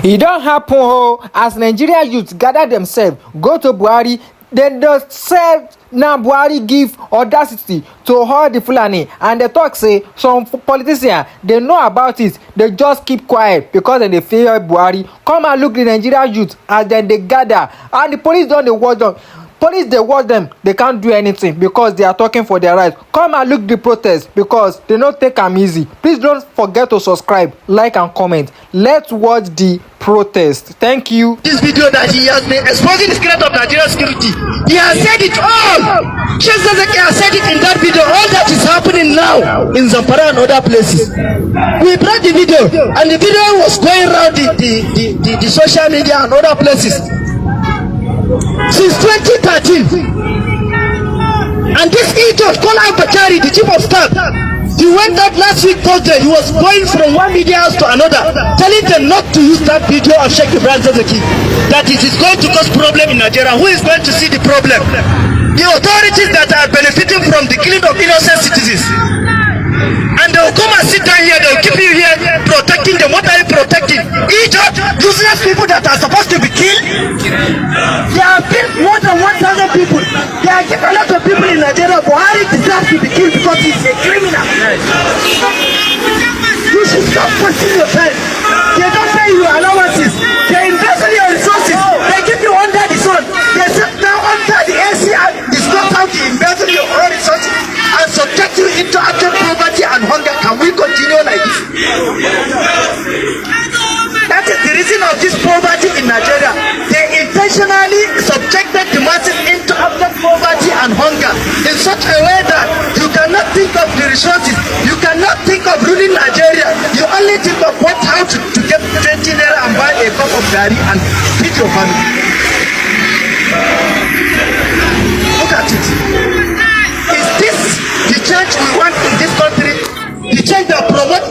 E don happen as Nigeria youth gather themselves go to Buhari. Dem just say na Buhari give audacity to all the Fulani, and they talk say some politicians they know about it, they just keep quiet because dem dey fear Buhari. Come and look the Nigeria youth as dem dey gather, and the police don dey watch them. Police dey watch them, they can't do anything because they are talking for their rights. Come and look the protest because they no take am easy. Please don't forget to subscribe, like and comment. Let's watch the protest. Thank you. This video that he has been exposing the secret of Nigerian security, he has said it all. Shezazaki has said it in that video. All that is happening now in Zamfara and other places. We brought the video, and the video was going around the social media and other places since 2013. And this idiot called Bakari, the chief of staff, he went out last week Thursday. He was going from one media house to another, telling them not to use that video of Sheikh Ibrahim Zazaki, that it is going to cause problem in Nigeria. Who is going to see the problem? The authorities that are benefiting from the killing of innocent citizens. And they will come and sit down here, they will keep you here protecting them. What are you protecting? Idiot, useless people that are supposed to be killed. There have been more than 1,000 people. There are a lot of people in Nigeria. Buhari deserves to be killed because he's a criminal. You should stop wasting your time. They don't pay you allowances. They invest in your resources. They keep you under the sun. They sit down under the AC and discuss how to invest in your own resources and subject you into actual poverty and hunger. Can we continue like this? That is the reason of this poverty in Nigeria. They intentionally subjected the masses into actual poverty and hunger in such a way that you cannot think of the resources. You cannot think of ruling Nigeria. You only think of how to get 20 naira and buy a cup of garri and feed your family. Look at it. Is this the change we want in this country? The change that promotes,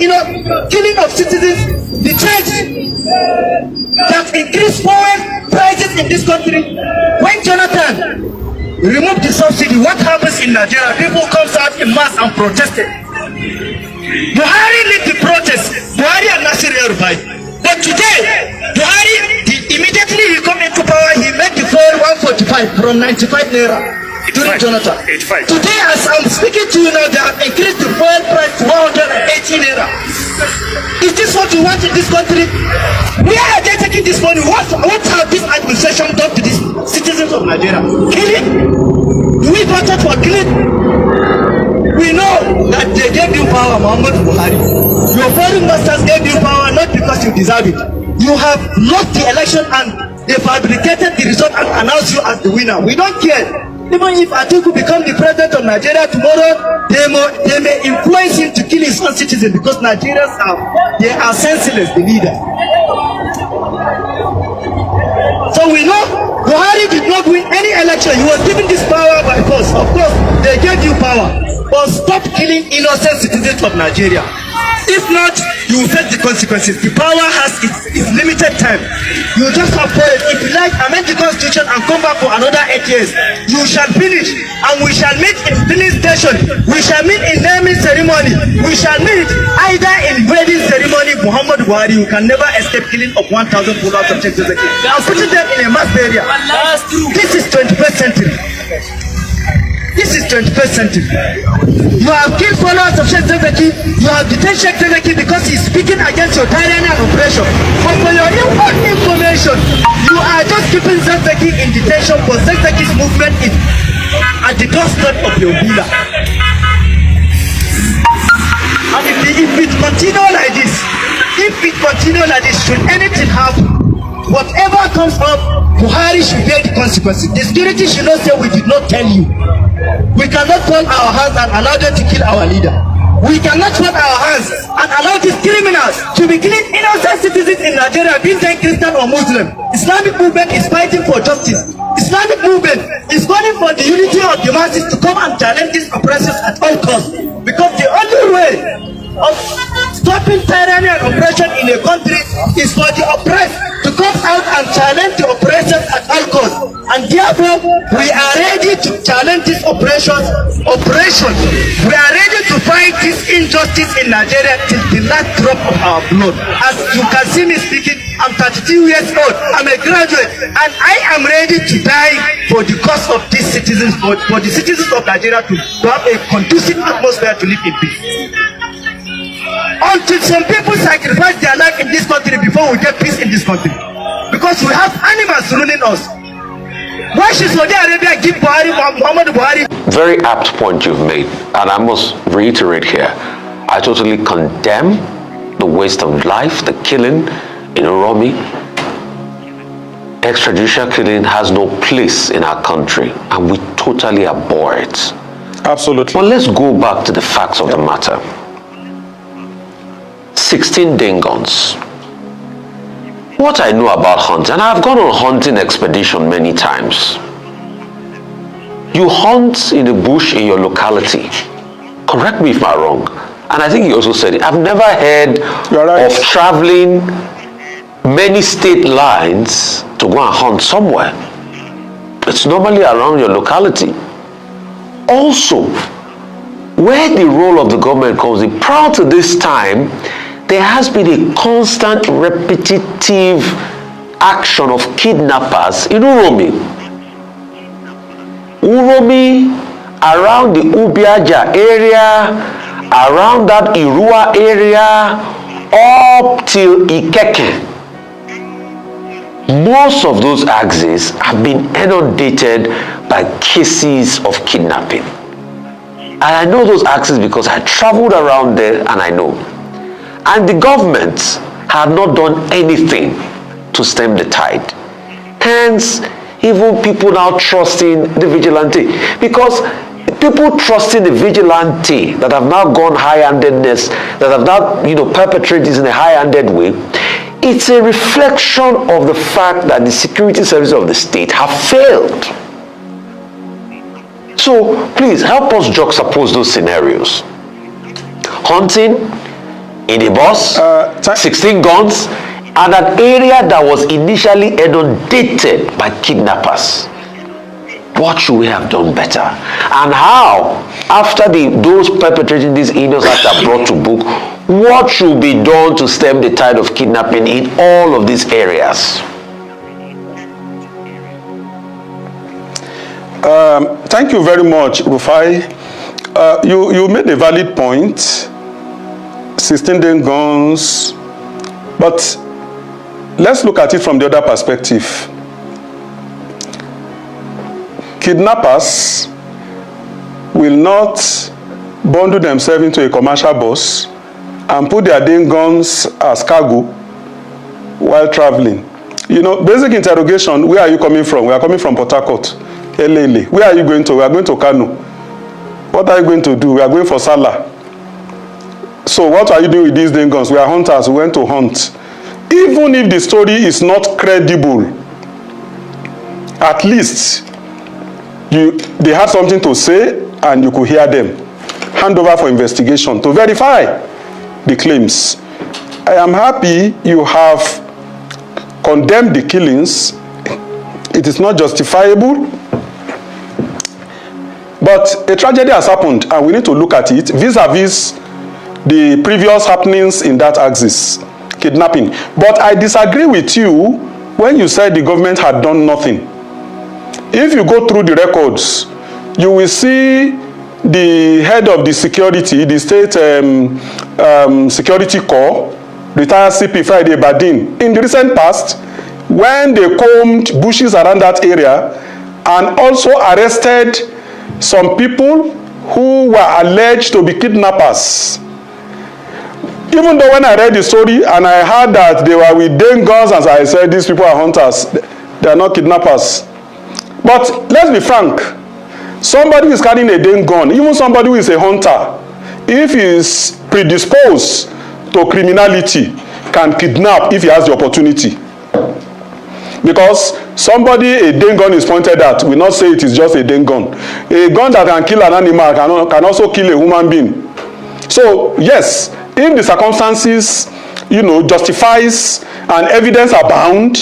killing of citizens? The change that increase fuel prices in this country? When Jonathan removed the subsidy, what happens in Nigeria? People comes out in mass and protested. Buhari led the protest. Buhari and Nasir El-Rufai. But today, Buhari, immediately he come into power, he made the fuel 145 from 95 naira. During Jonathan. 85. Today, as I'm speaking to you now, they have increased the fuel price to 180 naira. Is this what we want in this country? Where are they taking this money? What have this administration done to these citizens of Nigeria? Killing? Do we voted for killing? We know that they gave you power, Muhammad Buhari. Your foreign masters gave you power not because you deserve it. You have lost the election and they fabricated the result and announced you as the winner. We don't care. Even if Atiku becomes the president of Nigeria tomorrow, they may influence him to kill his own citizens because Nigerians are senseless, the leader. So we know Buhari did not win any election. He was given this power by force. Of course, they gave you power. But stop killing innocent citizens of Nigeria. If not, you will face the consequences. The power has its limited time. You just have to, if you like, amend the constitution and come back for another 8 years. You shall finish, and we shall meet in filling station. We shall meet in naming ceremony. We shall meet either in wedding ceremony. Muhammad Buhari, you can never escape killing of 1,000 followers of Sheikh Zazaki. Now putting them in a mass burial. This is 21st century. This is 21st century. You have killed followers of Sheikh Zazaki. You have detained Sheikh Zazaki because he is speaking against your tyranny and oppression. But for your own information, you are just keeping Zazaki in detention, but Zazaki's movement is at the doorstep of your villa. And if it continue like this, should anything happen, whatever comes up, Buhari should bear the consequences. The security should not say we did not tell you. We cannot fold our hands and allow them to kill our leader. We cannot fold our hands and allow these criminals to be killing innocent citizens in Nigeria, being they Christian or Muslim. Islamic movement is fighting for justice. Islamic movement is calling for the unity of the masses to come and challenge these oppressors at all costs. Because the only way of stopping tyranny and oppression in a country is for the oppressed to come out and challenge the oppressors at all costs. And therefore, we are ready to challenge this operation. We are ready to fight this injustice in Nigeria till the last drop of our blood. As you can see me speaking, I'm 32 years old. I'm a graduate, and I am ready to die for the cause of these citizens, for the citizens of Nigeria to have a conducive atmosphere to live in peace. Until some people sacrifice their life in this country before we get peace in this country, because we have animals ruling us. Why should Saudi Arabia give Muhammad Buhari? Very apt point you've made, and I must reiterate here. I totally condemn the waste of life, the killing in Oromi. Extrajudicial killing has no place in our country, and we totally abhor it. Absolutely. But let's go back to the facts of the matter. 16 Dingons. What I know about hunting, and I've gone on hunting expedition many times. You hunt in the bush in your locality. Correct me if I'm wrong. And I think you also said it. I've never heard of traveling many state lines to go and hunt somewhere. It's normally around your locality. Also, where the role of the government comes in, prior to this time, there has been a constant repetitive action of kidnappers in Uromi. Uromi, around the Ubiaja area, around that Irua area, up till Ikeke. Most of those axes have been inundated by cases of kidnapping. And I know those axes because I traveled around there and I know. And the government have not done anything to stem the tide. Hence, even people now trusting the vigilante. Because people trusting the vigilante that have now gone high-handedness, that have now perpetrated this in a high-handed way, it's a reflection of the fact that the security services of the state have failed. So please help us juxtapose those scenarios. Hunting in a bus, 16 guns, and an area that was initially inundated by kidnappers. What should we have done better? And how, after those perpetrating these heinous acts are brought to book, what should be done to stem the tide of kidnapping in all of these areas? Thank you very much, Rufai. You made a valid point. 16 guns, but let's look at it from the other perspective. Kidnappers will not bundle themselves into a commercial bus and put their guns as cargo while traveling. Basic interrogation, where are you coming from? We are coming from Port Harcourt, Elele. Where are you going to? We are going to Kano. What are you going to do? We are going for Salah. So what are you doing with these guns? We are hunters, we went to hunt. Even if the story is not credible, at least they had something to say and you could hear them. Hand over for investigation to verify the claims. I am happy you have condemned the killings. It is not justifiable. But a tragedy has happened and we need to look at it vis-a-vis the previous happenings in that axis, kidnapping. But I disagree with you when you said the government had done nothing. If you go through the records, you will see the head of the security, the state security corps, retired CP Friday Badin, in the recent past, when they combed bushes around that area and also arrested some people who were alleged to be kidnappers. Even though when I read the story and I heard that they were with guns, as I said, these people are hunters, they are not kidnappers. But let's be frank, somebody who is carrying a gun, even somebody who is a hunter, if he is predisposed to criminality, can kidnap if he has the opportunity. Because somebody a gun is pointed at, will not say it is just a gun. A gun that can kill an animal can also kill a human being. So yes, if the circumstances, justifies and evidence abound,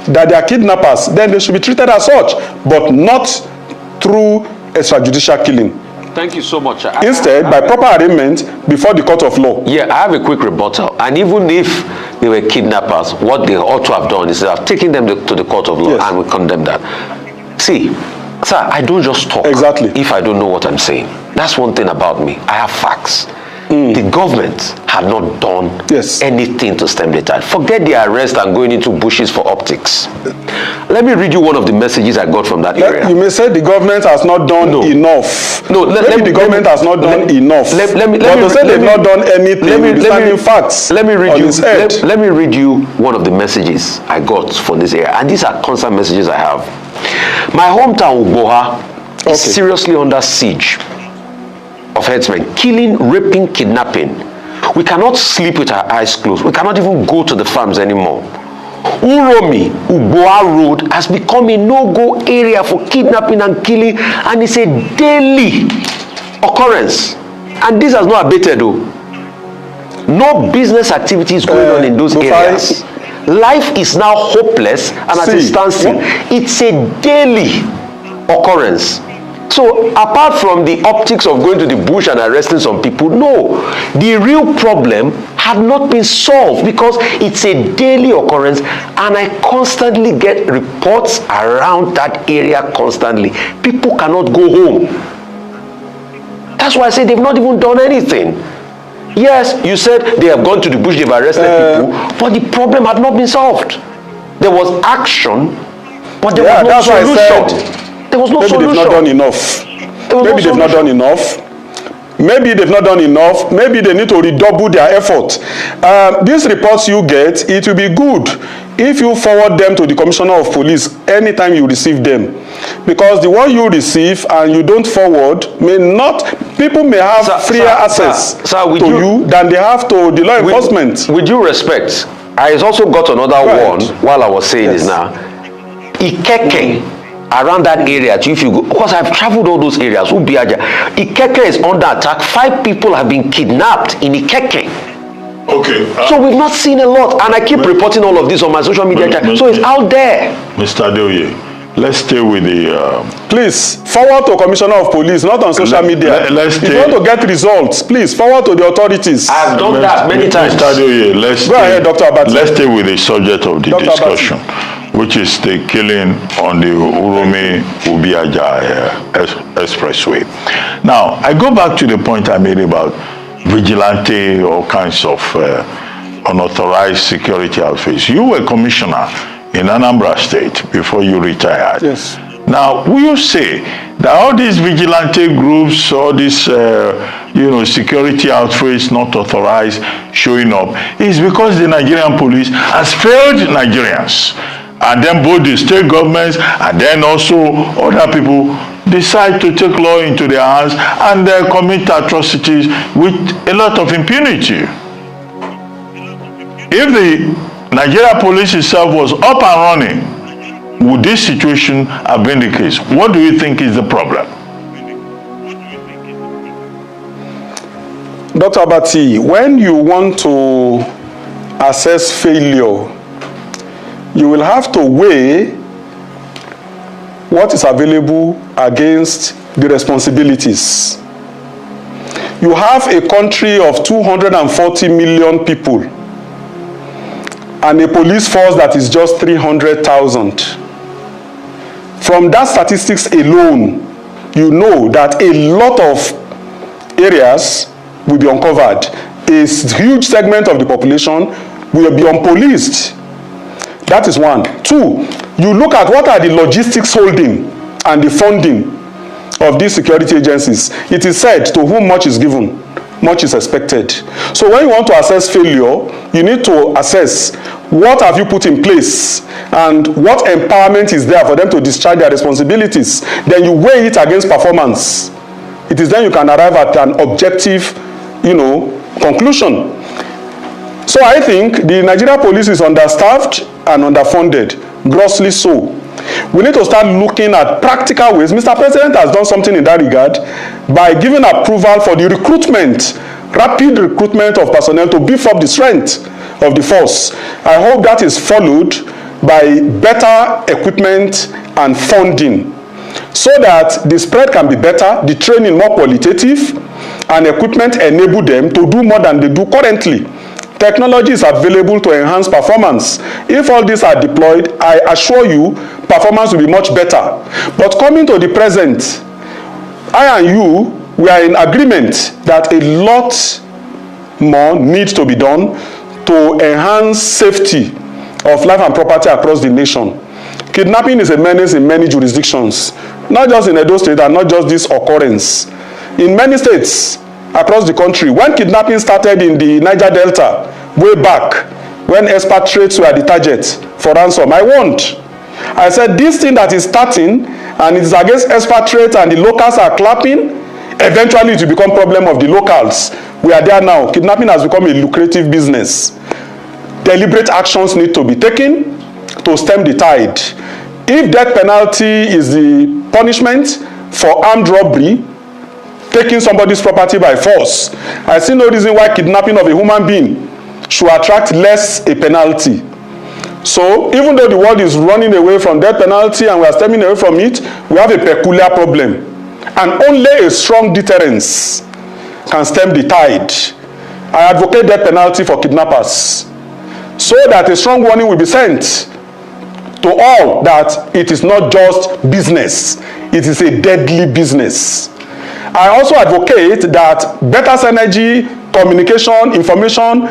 that they are kidnappers, then they should be treated as such, but not through extrajudicial killing. Thank you so much. Instead, by proper arraignment before the court of law. Yeah, I have a quick rebuttal. And even if they were kidnappers, what they ought to have done is they have taken them to the court of law, yes, and we condemn that. See, sir, I don't just talk if I don't know what I'm saying. That's one thing about me. I have facts. The government had not done anything to stem the tide. Forget the arrest and going into bushes for optics. Let me read you one of the messages I got from that area. You may say the government has not done enough. No, the government has not done enough. But to say they've not done anything, facts. Let me read you one of the messages I got from this area. And these are constant messages I have. My hometown, Uboha, is seriously under siege of headsmen, killing, raping, kidnapping. We cannot sleep with our eyes closed. We cannot even go to the farms anymore. Uromi, Uboa Road has become a no-go area for kidnapping and killing, and it's a daily occurrence. And this has not abated though. No business activity is going on in those areas. Life is now hopeless and at a standstill. It's a daily occurrence. So apart from the optics of going to the bush and arresting some people, no, the real problem had not been solved because it's a daily occurrence, and I constantly get reports around that area constantly. People cannot go home. That's why I say they've not even done anything. Yes, you said they have gone to the bush, they've arrested people, but the problem had not been solved. There was action, but there was no solution. There was no solution. They've not done enough. Maybe they've not done enough. Maybe they've not done enough. Maybe they need to redouble their effort. These reports you get, it will be good if you forward them to the Commissioner of Police anytime you receive them. Because the one you receive and you don't forward may not, people may have freer access to you than they have to the law enforcement. With due respect, I also got another one while I was saying this now. Ikeke. Around that area, if you go, because I've traveled all those areas, Ikeke is under attack. 5 people have been kidnapped in Ikeke. Okay. So we've not seen a lot, and I keep reporting all of this on my social media, so it's out there. Mr. Adeoye, let's stay with the... Please, forward to Commissioner of Police, not on social media. If you want to get results, please, forward to the authorities. I've done that many times. Mr. Adeoye, go ahead, Dr. Abati. Let's stay with the subject of the discussion. Which is the killing on the Uromi-Ubiaja expressway. Now, I go back to the point I made about vigilante, all kinds of unauthorized security outfits. You were commissioner in Anambra State before you retired. Yes. Now, will you say that all these vigilante groups, all these security outfits not authorized showing up is because the Nigerian police has failed Nigerians? And then both the state governments and then also other people decide to take law into their hands and commit atrocities with a lot of impunity. If the Nigeria police itself was up and running, would this situation have been the case? What do you think is the problem? Dr. Abati, when you want to assess failure, you will have to weigh what is available against the responsibilities. You have a country of 240 million people and a police force that is just 300,000. From that statistics alone, you know that a lot of areas will be uncovered. A huge segment of the population will be unpoliced. That is one. 2, you look at what are the logistics holding and the funding of these security agencies. It is said to whom much is given, much is expected. So when you want to assess failure, you need to assess what have you put in place and what empowerment is there for them to discharge their responsibilities. Then you weigh it against performance. It is then you can arrive at an objective, conclusion. So I think the Nigeria police is understaffed and underfunded, grossly so. We need to start looking at practical ways. Mr. President has done something in that regard by giving approval for the recruitment, rapid recruitment of personnel to beef up the strength of the force. I hope that is followed by better equipment and funding, so that the spread can be better, the training more qualitative, and equipment enable them to do more than they do currently. Technology is available to enhance performance. If all these are deployed, I assure you, performance will be much better. But coming to the present, I and you, we are in agreement that a lot more needs to be done to enhance safety of life and property across the nation. Kidnapping is a menace in many jurisdictions, not just in Edo State and not just this occurrence. In many states across the country, when kidnapping started in the Niger Delta, way back, when expatriates were the target for ransom, I warned. I said, this thing that is starting, and it is against expatriates and the locals are clapping, eventually it will become problem of the locals. We are there now. Kidnapping has become a lucrative business. Deliberate actions need to be taken to stem the tide. If death penalty is the punishment for armed robbery, taking somebody's property by force, I see no reason why kidnapping of a human being should attract less a penalty. So even though the world is running away from death penalty and we are stemming away from it, we have a peculiar problem. And only a strong deterrence can stem the tide. I advocate death penalty for kidnappers, so that a strong warning will be sent to all that it is not just business, it is a deadly business. I also advocate that better synergy, communication, information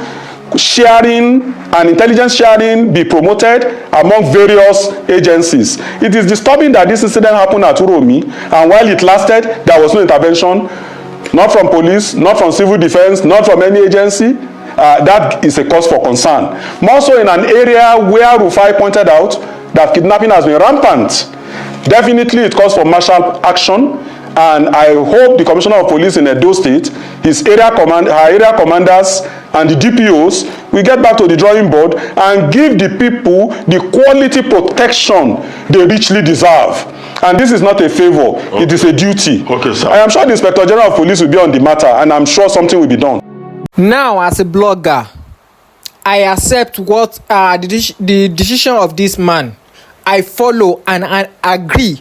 sharing and intelligence sharing be promoted among various agencies. It is disturbing that this incident happened at Uromi, and while it lasted, there was no intervention, not from police, not from civil defense, not from any agency. That is a cause for concern. More so in an area where Rufai pointed out that kidnapping has been rampant. Definitely it calls for martial action, and I hope the Commissioner of Police in Edo State, her area commanders and the DPOs will get back to the drawing board and give the people the quality protection they richly deserve. And this is not a favor, okay. It is a duty. Okay, sir. I am sure the Inspector General of Police will be on the matter, and I'm sure something will be done. Now, as a blogger, I accept what the decision of this man. I follow and I agree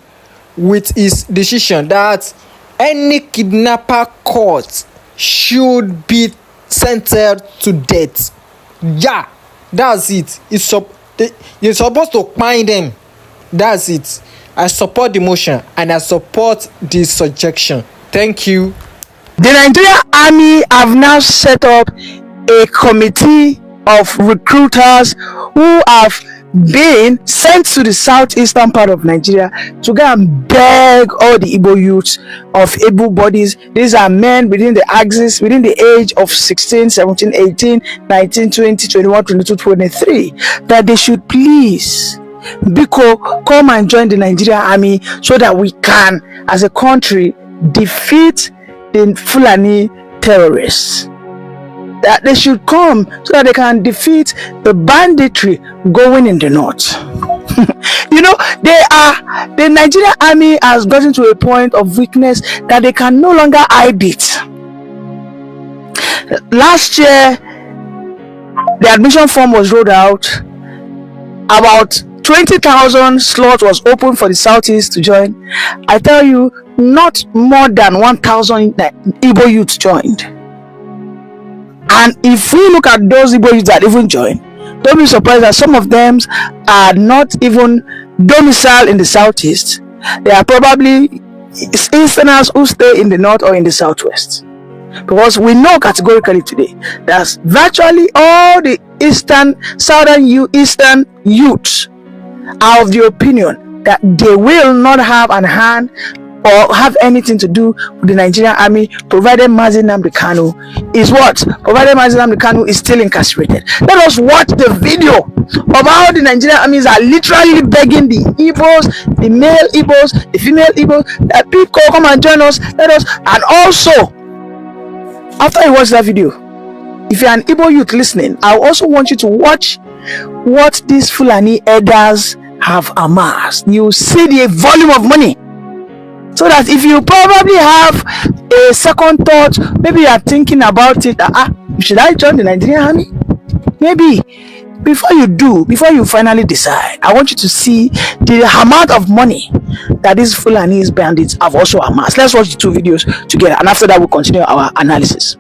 with his decision that any kidnapper caught should be sentenced to death. Yeah, that's it. You're supposed to find them. That's it. I support the motion and I support this suggestion. Thank you. The Nigerian Army have now set up a committee of recruiters who have been sent to the southeastern part of Nigeria to go and beg all the Igbo youths of able bodies. These are men within the axis, within the age of 16, 17, 18, 19, 20, 21, 22, 23, that they should please come and join the Nigerian Army so that we can, as a country, defeat the Fulani terrorists. That they should come so that they can defeat the banditry going in the north. You know, the Nigerian Army has gotten to a point of weakness that they can no longer hide it. Last year, the admission form was rolled out. About 20,000 slots was open for the Southeast to join. I tell you, not more than 1,000 Igbo youths joined. And if we look at those Igbo youths that even joined, don't be surprised that some of them are not even domiciled in the Southeast. They are probably Easterners who stay in the North or in the Southwest. Because we know categorically today that virtually all the Southern youths are of the opinion that they will not have an hand or have anything to do with the Nigerian Army, provided Mazi Nnamdi Kanu is what? Provided Mazi Nnamdi Kanu is still incarcerated. Let us watch the video of how the Nigerian armies are literally begging the Igbos, the male Igbos, the female Igbos, that people come and join us. Let us, and also, after you watch that video, if you're an Igbo youth listening, I also want you to watch what these Fulani elders have amassed. You see the volume of money. So that if you probably have a second thought, maybe you are thinking about it, should I join the Nigerian Army? Maybe before you finally decide, I want you to see the amount of money that these Fulani bandits have also amassed. Let's watch the two videos together, and after that we'll continue our analysis.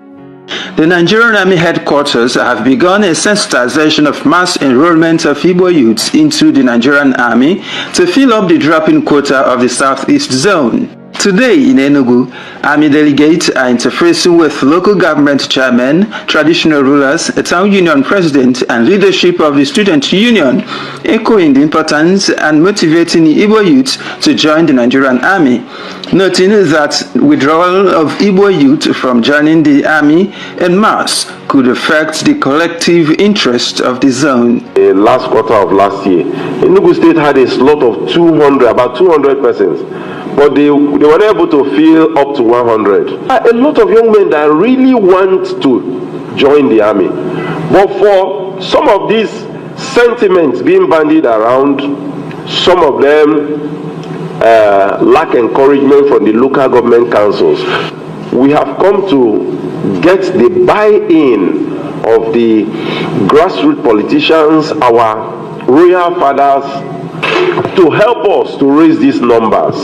The Nigerian Army headquarters have begun a sensitization of mass enrollment of Igbo youths into the Nigerian Army to fill up the drop-in quota of the Southeast Zone. Today in Enugu, Army delegates are interfacing with local government chairmen, traditional rulers, a town union president, and leadership of the student union, echoing the importance and motivating Igbo youth to join the Nigerian Army, noting that withdrawal of Igbo youth from joining the Army en masse could affect the collective interest of the zone. The last quarter of last year, Enugu State had a slot of about 200 persons. But they were able to fill up to 100. A lot of young men that really want to join the army. But for some of these sentiments being bandied around, some of them lack encouragement from the local government councils. We have come to get the buy-in of the grassroots politicians, our royal fathers, to help us to raise these numbers,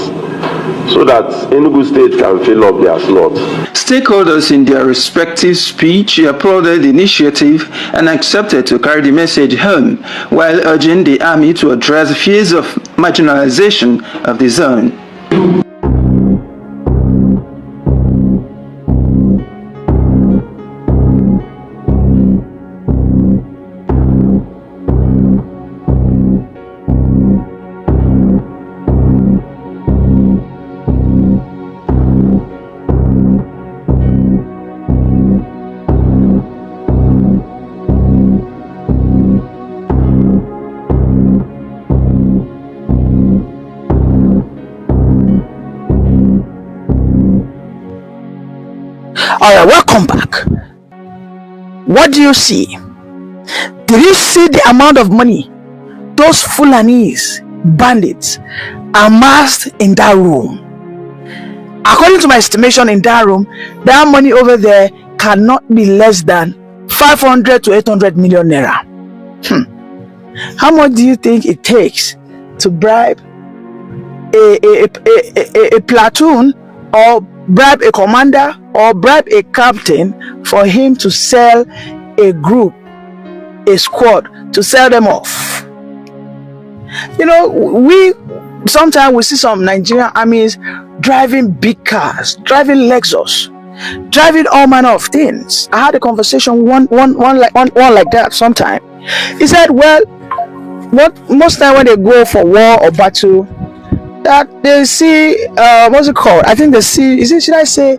so that Enugu State can fill up their slots. Stakeholders in their respective speech applauded the initiative and accepted to carry the message home, while urging the army to address fears of marginalization of the zone. Alright, welcome back. What do you see? Did you see the amount of money those Fulanese bandits amassed in that room? According to my estimation, in that room, that money over there cannot be less than 500 to 800 million naira. How much do you think it takes to bribe a platoon, or bribe a commander, or bribe a captain for him to sell a group, a squad, to sell them off? You know, sometimes we see some Nigerian armies driving big cars, driving Lexus, driving all manner of things. I had a conversation one like that sometime. He said, well, most time when they go for war or battle, that they see what's it called? I think they see, should I say,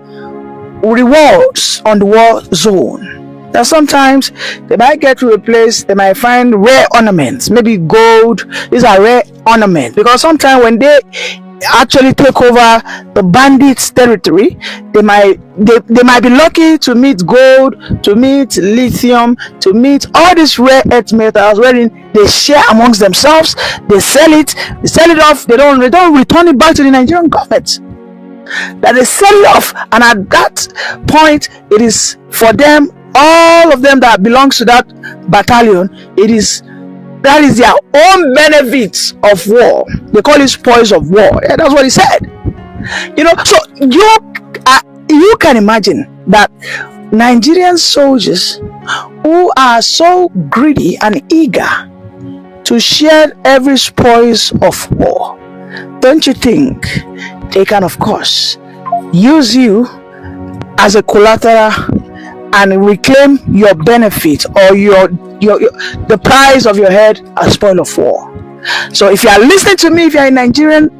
rewards on the war zone. That sometimes they might get to a place, they might find rare ornaments, maybe gold. These are rare ornaments, because sometimes when they actually take over the bandits' territory, they might be lucky to meet gold, to meet lithium, to meet all these rare earth metals, wherein they share amongst themselves. They sell it off. They don't return it back to the Nigerian government. That they sell it off, and at that point, it is for them, all of them that belongs to that battalion, that is their own benefits of war. They call it spoils of war. Yeah, that's what he said. You know, so you can imagine that Nigerian soldiers who are so greedy and eager to share every spoils of war, don't you think they can, of course, use you as a collateral and reclaim your benefit, or the price of your head as spoil of war? So if you are listening to me, if you are a Nigerian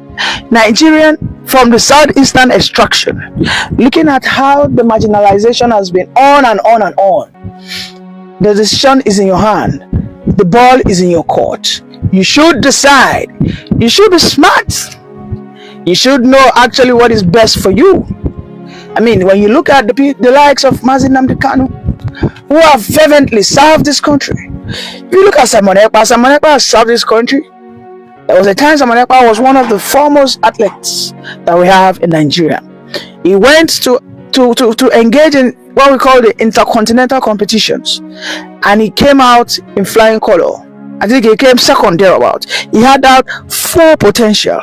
from the southeastern extraction, looking at how the marginalization has been on and on and on, the decision is in your hand. The ball is in your court. You should decide. You should be smart. You should know actually what is best for you. I mean, when you look at the likes of Mazi Nnamdi Kanu, who have fervently served this country. If you look at Simon Ekpa has served this country. There was a time Simon Ekpa was one of the foremost athletes that we have in Nigeria. He went to engage in what we call the intercontinental competitions, and he came out in flying color. I think he came second thereabout. He had that full potential.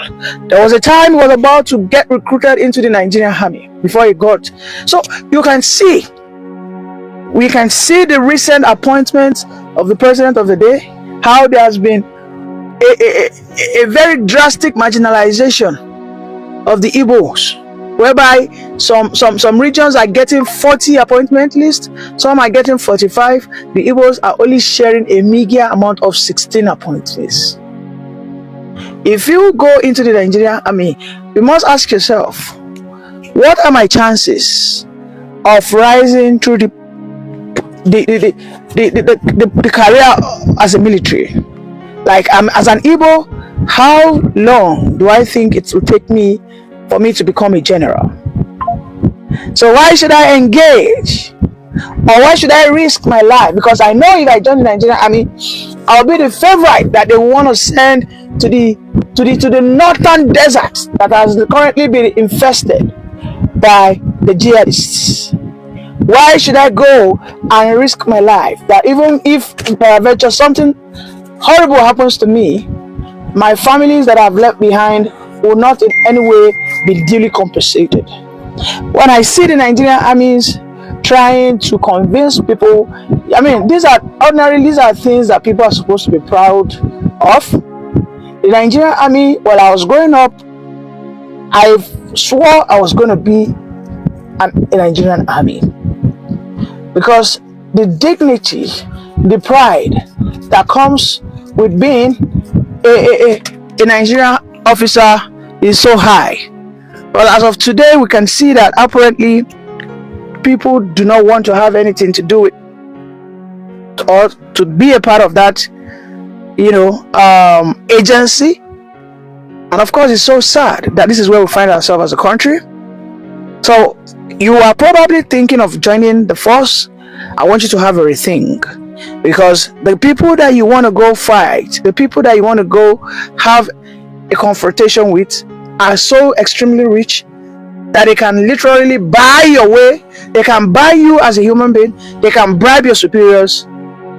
There was a time he was about to get recruited into the Nigerian army before he got. So you can see, we can see the recent appointments of the president of the day, how there has been a very drastic marginalization of the Igbos, whereby some regions are getting 40 appointment lists, some are getting 45. The Igbos are only sharing a meager amount of 16 appointments. If you go into the Nigerian army, you must ask yourself, what are my chances of rising through the career as a military? Like, as an Igbo, how long do I think it will take me for me to become a general? So why should I engage, or why should I risk my life? Because I know if I join the Nigerian army, I'll be the favorite that they want to send to the northern desert that has currently been infested by the jihadists. Why should I go and risk my life, that even if peradventure something horrible happens to me, my families that I've left behind will not in any way be duly compensated? When I see the Nigerian armies trying to convince people, I mean, these are things that people are supposed to be proud of. The Nigerian army, while I was growing up, I swore I was going to be a Nigerian army, because the dignity, the pride that comes with being a Nigerian officer is so high. But as of today, we can see that apparently people do not want to have anything to do with, or to be a part of that, agency. And of course, it's so sad that this is where we find ourselves as a country. So you are probably thinking of joining the force. I want you to have a rethink, because the people that you want to go fight, the people that you want to go have a confrontation with, are so extremely rich that they can literally buy your way. They can buy you as a human being. They can bribe your superiors,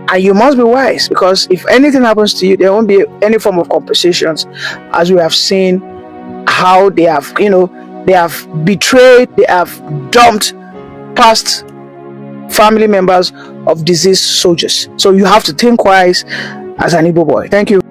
and you must be wise, because if anything happens to you, there won't be any form of compensations, as we have seen how they have, they have betrayed, they have dumped past family members of deceased soldiers. So you have to think wise as an Igbo boy. Thank you.